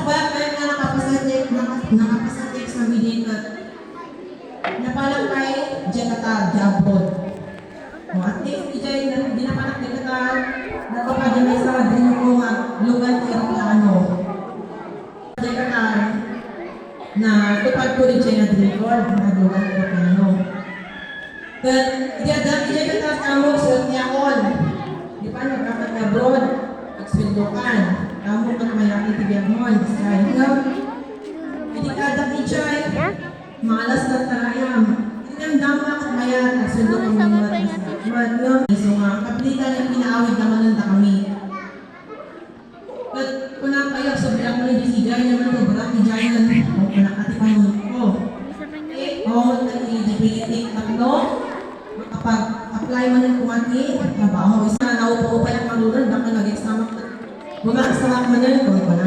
ba kaya nga nakapasatik sa mediator? Napalang kay Jekata Jabot. O at least, di na panak Jekata, nagpapadamay sa din ko nga lugar ko yung plano. Jekata, na tupad ko rin siya na drinkor, na lugar ko yung plano. But, di Jekata kamo sa Tiakon. Di pa nagkakat na abroad, nagswindukan. Kamo kat malaki tibiyag mo, Israel. Hindi kada kichay, malas na tarayam. Hindi ang dama at maya, nagsundo kami mga so nga, kaplitan yung pinaawid naman nanda kami. But, kung napayak, sobrang ko rin disigan naman ito, barak ni Jayan, o panakati pa naman ko. Nag-eligibility tatlo, makapag-apply man ng kumati, trabaho, isa na naupo pa yung malunan, baka nag-examak, bumaksamak man yun, kung wala.